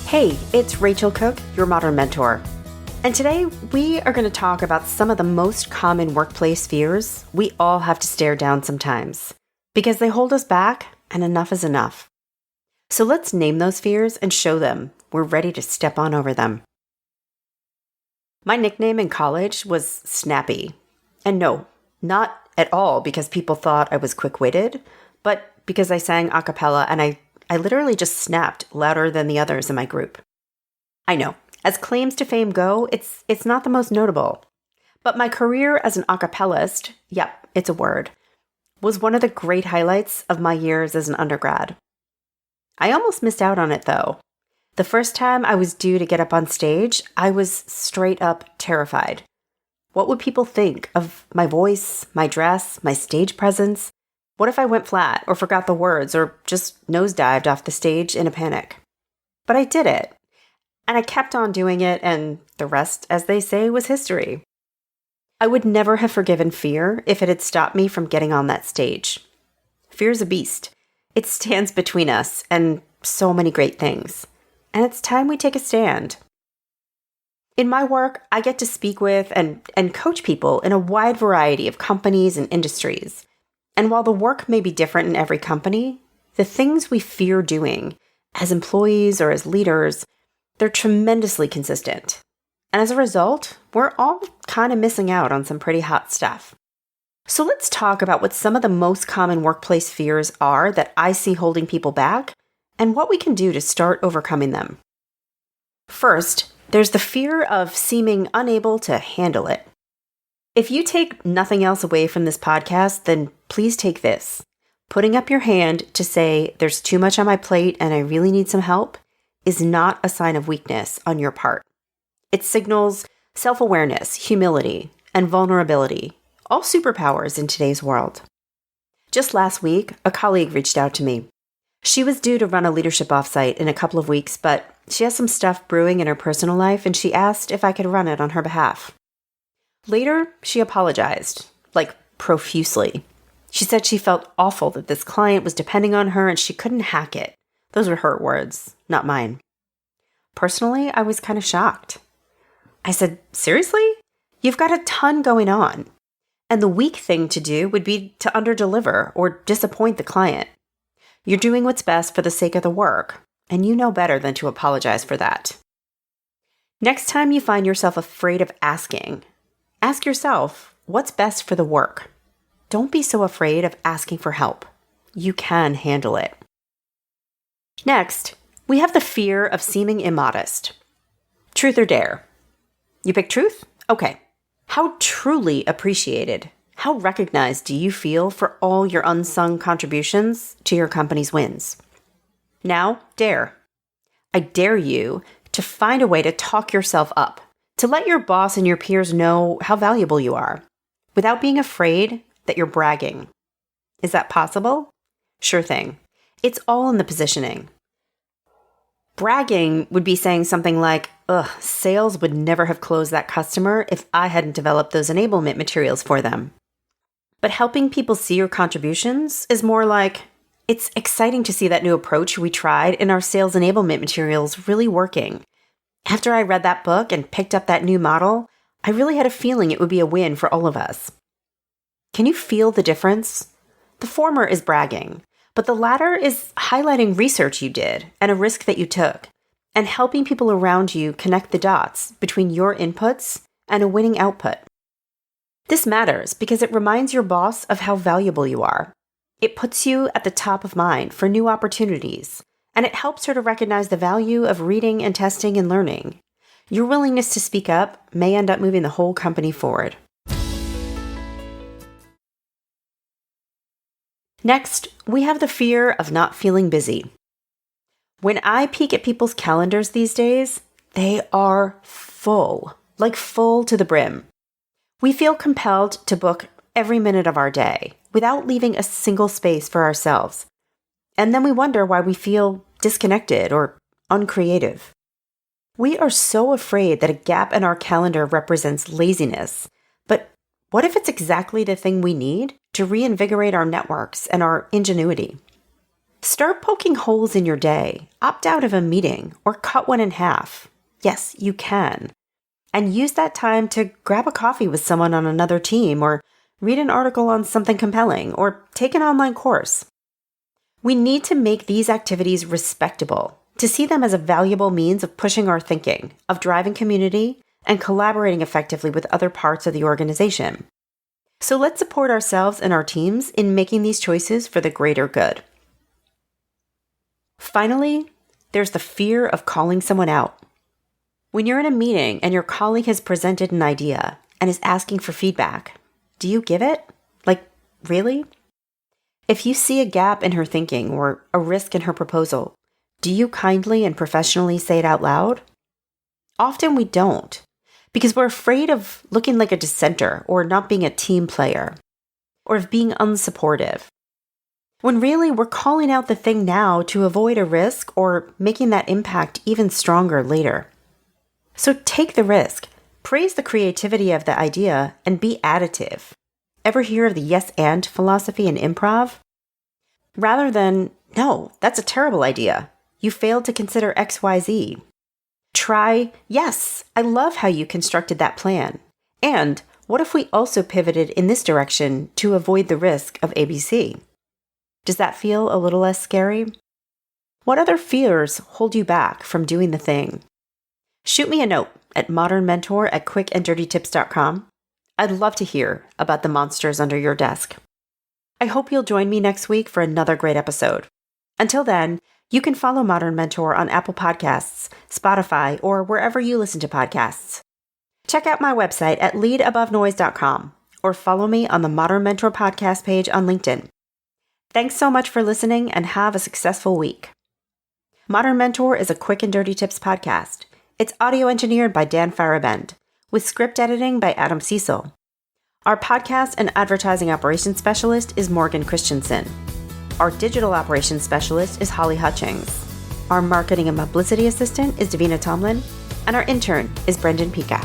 Hey, it's Rachel Cooke, your modern mentor. And today we are going to talk about some of the most common workplace fears we all have to stare down sometimes because they hold us back and enough is enough. So let's name those fears and show them we're ready to step on over them. My nickname in college was Snappy. And no, not at all because people thought I was quick-witted, but because I sang a cappella and I literally just snapped louder than the others in my group. I know, as claims to fame go, it's not the most notable. But my career as an a cappellist, yep, it's a word, was one of the great highlights of my years as an undergrad. I almost missed out on it though. The first time I was due to get up on stage, I was straight up terrified. What would people think of my voice, my dress, my stage presence? What if I went flat or forgot the words or just nosedived off the stage in a panic? But I did it. And I kept on doing it, and the rest, as they say, was history. I would never have forgiven fear if it had stopped me from getting on that stage. Fear's a beast. It stands between us and so many great things. And it's time we take a stand. In my work, I get to speak with and coach people in a wide variety of companies and industries. And while the work may be different in every company, the things we fear doing as employees or as leaders, they're tremendously consistent. And as a result, we're all kind of missing out on some pretty hot stuff. So let's talk about what some of the most common workplace fears are that I see holding people back and what we can do to start overcoming them. First, there's the fear of seeming unable to handle it. If you take nothing else away from this podcast, then please take this. Putting up your hand to say there's too much on my plate and I really need some help is not a sign of weakness on your part. It signals self-awareness, humility, and vulnerability, all superpowers in today's world. Just last week, a colleague reached out to me. She was due to run a leadership offsite in a couple of weeks, but she has some stuff brewing in her personal life and she asked if I could run it on her behalf. Later, she apologized, profusely. She said she felt awful that this client was depending on her and she couldn't hack it. Those were her words, not mine. Personally, I was kind of shocked. I said, seriously? You've got a ton going on. And the weak thing to do would be to underdeliver or disappoint the client. You're doing what's best for the sake of the work, and you know better than to apologize for that. Next time you find yourself afraid of asking, ask yourself, what's best for the work? Don't be so afraid of asking for help. You can handle it. Next, we have the fear of seeming immodest. Truth or dare? You pick truth? Okay. How truly appreciated, how recognized do you feel for all your unsung contributions to your company's wins? Now, dare. I dare you to find a way to talk yourself up, to let your boss and your peers know how valuable you are, without being afraid that you're bragging. Is that possible? Sure thing. It's all in the positioning. Bragging would be saying something like, sales would never have closed that customer if I hadn't developed those enablement materials for them. But helping people see your contributions is more like, it's exciting to see that new approach we tried in our sales enablement materials really working. After I read that book and picked up that new model, I really had a feeling it would be a win for all of us. Can you feel the difference? The former is bragging, but the latter is highlighting research you did and a risk that you took, and helping people around you connect the dots between your inputs and a winning output. This matters because it reminds your boss of how valuable you are. It puts you at the top of mind for new opportunities, and it helps her to recognize the value of reading and testing and learning. Your willingness to speak up may end up moving the whole company forward. Next, we have the fear of not feeling busy. When I peek at people's calendars these days, they are full to the brim. We feel compelled to book every minute of our day without leaving a single space for ourselves. And then we wonder why we feel disconnected or uncreative. We are so afraid that a gap in our calendar represents laziness, but what if it's exactly the thing we need to reinvigorate our networks and our ingenuity? Start poking holes in your day, opt out of a meeting, or cut one in half. Yes, you can. And use that time to grab a coffee with someone on another team, or read an article on something compelling, or take an online course. We need to make these activities respectable, to see them as a valuable means of pushing our thinking, of driving community, and collaborating effectively with other parts of the organization. So let's support ourselves and our teams in making these choices for the greater good. Finally, there's the fear of calling someone out. When you're in a meeting and your colleague has presented an idea and is asking for feedback, do you give it? Like, really? If you see a gap in her thinking or a risk in her proposal, do you kindly and professionally say it out loud? Often we don't, because we're afraid of looking like a dissenter or not being a team player, or of being unsupportive. When really we're calling out the thing now to avoid a risk or making that impact even stronger later. So take the risk, praise the creativity of the idea, and be additive. Ever hear of the yes and philosophy in improv? Rather than, no, that's a terrible idea. You failed to consider XYZ. Try, yes, I love how you constructed that plan. And what if we also pivoted in this direction to avoid the risk of ABC? Does that feel a little less scary? What other fears hold you back from doing the thing? Shoot me a note at modernmentor@quickanddirtytips.com. I'd love to hear about the monsters under your desk. I hope you'll join me next week for another great episode. Until then, you can follow Modern Mentor on Apple Podcasts, Spotify, or wherever you listen to podcasts. Check out my website at leadabovenoise.com or follow me on the Modern Mentor podcast page on LinkedIn. Thanks so much for listening and have a successful week. Modern Mentor is a Quick and Dirty Tips podcast. It's audio engineered by Dan Farabend, with script editing by Adam Cecil. Our podcast and advertising operations specialist is Morgan Christensen. Our digital operations specialist is Holly Hutchings. Our marketing and publicity assistant is Davina Tomlin. And our intern is Brendan Pika.